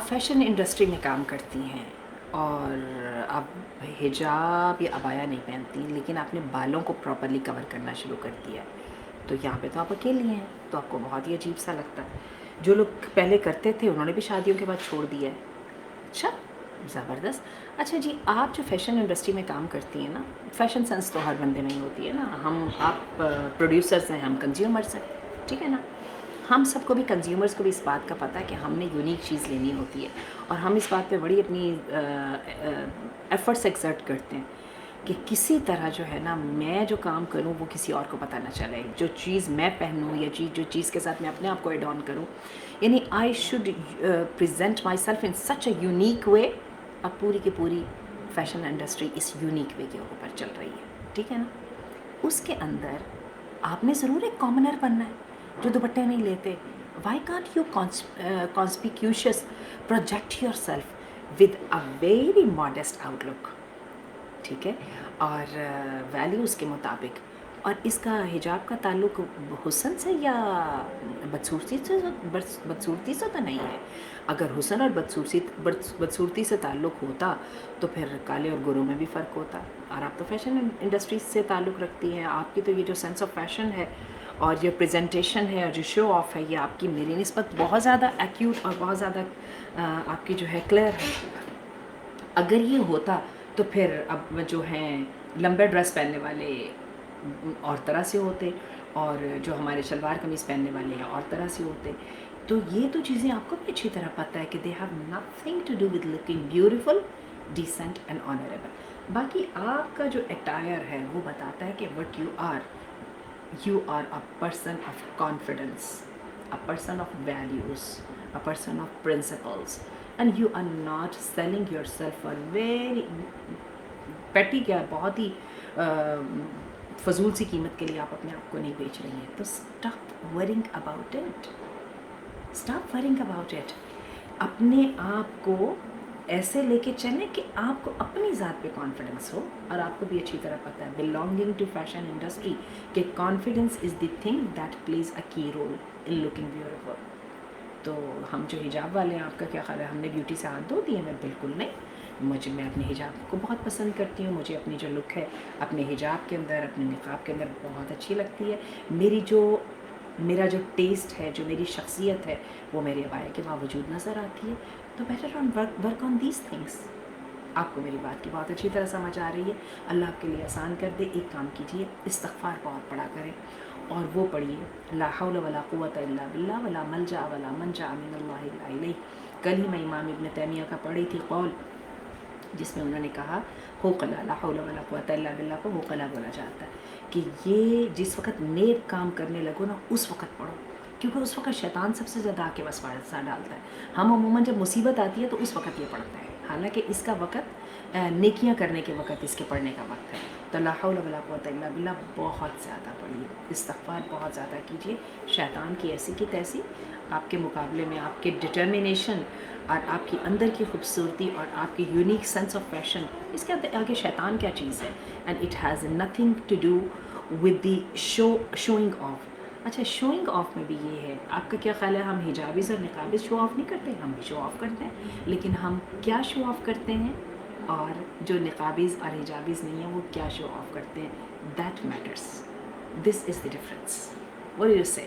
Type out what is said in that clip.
آپ fashion industry میں کام کرتی ہیں اور آپ حجاب یا عبایا نہیں پہنتی، لیکن آپ نے بالوں کو پراپرلی کور کرنا شروع کر دیا ہے، تو یہاں پہ تو آپ اکیلی ہیں، تو آپ کو بہت ہی عجیب سا لگتا ہے. جو لوگ پہلے کرتے تھے انہوں نے بھی شادیوں کے بعد چھوڑ دیا ہے. اچھا، زبردست. اچھا جی، آپ جو فیشن انڈسٹری میں کام کرتی ہیں نا، فیشن سینس تو ہر بندے میں ہی ہوتی ہے نا. آپ پروڈیوسرز ہیں، ہم کنزیومرز ہیں، ٹھیک ہے نا. ہم سب کو بھی، کنزیومرز کو بھی اس بات کا پتہ ہے کہ ہم نے یونیک چیز لینی ہوتی ہے، اور ہم اس بات پہ بڑی اپنی ایفرٹس ایکسرٹ کرتے ہیں کہ کسی طرح جو ہے نا میں جو کام کروں وہ کسی اور کو پتہ نہ چلے. جو چیز میں پہنوں یا جو چیز کے ساتھ میں اپنے آپ کو ایڈ آن کروں، یعنی I should present my self in such a unique way. اب پوری کی پوری فیشن انڈسٹری اس یونیک وے کے اوپر چل رہی ہے، ٹھیک ہے نا. اس کے اندر آپ نے ضرور ایک کامنر بننا ہے جو دوپٹے نہیں لیتے. Why can't you conspicuous project yourself with a very modest outlook, ٹھیک ہے، اور ویلیوز کے مطابق. اور اس کا حجاب کا تعلق حسن سے یا بدصورتی سے تو نہیں ہے. اگر حسن اور بدصورتی سے تعلق ہوتا تو پھر کالے اور گوروں میں بھی فرق ہوتا. اور آپ تو فیشن انڈسٹری سے تعلق رکھتی ہیں. آپ کی تو یہ جو سینس آف فیشن ہے اور یہ پریزنٹیشن ہے اور جو شو آف ہے، یہ آپ کی میری نسبت بہت زیادہ ایکیوٹ اور بہت زیادہ آپ کی جو ہے کلیئر ہے. اگر یہ ہوتا تو پھر اب جو ہیں لمبے ڈریس پہننے والے اور طرح سے ہوتے، اور جو ہمارے شلوار قمیض پہننے والے ہیں اور طرح سے ہوتے. تو یہ تو چیزیں آپ کو بھی اچھی طرح پتہ ہے کہ they have nothing to do with looking beautiful, decent and honourable. باقی آپ کا جو اٹائر ہے وہ بتاتا ہے کہ what you are a person of confidence, a person of values, a person of principles, and you are not selling yourself for very petty, کیا بہت ہی فضول سی قیمت کے لیے آپ اپنے آپ کو نہیں بیچ رہی ہیں. تو stop worrying about it, stop worrying about it. اپنے آپ کو ایسے لے کے چلیں کہ آپ کو اپنی ذات پہ کانفیڈنس ہو، اور آپ کو بھی اچھی طرح پتہ ہے بلانگنگ ٹو فیشن انڈسٹری کہ confidence is the thing that plays a کی رول ان لکنگ بیوٹیفل. تو ہم جو حجاب والے ہیں، آپ کا کیا خیال ہے ہم نے بیوٹی سے ہاتھ دھو دیے؟ میں بالکل نہیں. میں اپنے حجاب کو بہت پسند کرتی ہوں. مجھے اپنی جو لک ہے اپنے حجاب کے اندر، اپنے نقاب کے اندر بہت اچھی لگتی ہے. میرا جو ٹیسٹ ہے، جو میری شخصیت ہے، وہ میرے عبایا کے باوجود نظر آتی ہے. تو better on work on these things. آپ کو میری بات کی بہت اچھی طرح سمجھ آ رہی ہے. اللہ آپ کے لیے آسان کر دے. ایک کام کیجیے، استغفار بہت پڑھا کریں، اور وہ پڑھیے لا حول ولا قوت الا باللہ ولا ملجا ولا منجا من اللہ الا الیہ. کل ہی میں امام ابن تیمیہ کا پڑھی تھی قول، جس میں انہوں نے کہا ہوقلا، لا حول ولا قوت الا باللہ کو ہوقلا بولا جاتا ہے، کہ یہ جس وقت نیک کام کرنے لگو نا اس وقت پڑھو، کیونکہ اس وقت شیطان سب سے زیادہ آ کے وسوسہ ڈالتا ہے. ہم عموماً جب مصیبت آتی ہے تو اس وقت یہ پڑھتے ہیں، حالانکہ اس کا وقت نیکیاں کرنے کے وقت اس کے پڑھنے کا وقت ہے. تو لا حول ولا قوت الا باللہ بہت زیادہ پڑھیے، استغفار بہت زیادہ کیجیے. شیطان کی ایسی کی تیسی آپ کے مقابلے میں آپ کے ڈٹرمینیشن اور آپ کی اندر کی خوبصورتی اور آپ کی یونیک سینس آف فیشن، اس کے آگے شیطان کیا چیز ہے. And it has nothing to do with the showing off. اچھا، شوئنگ آف میں بھی یہ ہے، آپ کا کیا خیال ہے ہم حجابیز اور نقابیز شو آف نہیں کرتے؟ ہم بھی شو آف کرتے ہیں، لیکن ہم کیا شو آف کرتے ہیں، اور جو نقابیز اور حجابیز نہیں ہیں وہ کیا شو آف کرتے ہیں، that matters. This is the difference. What do you say?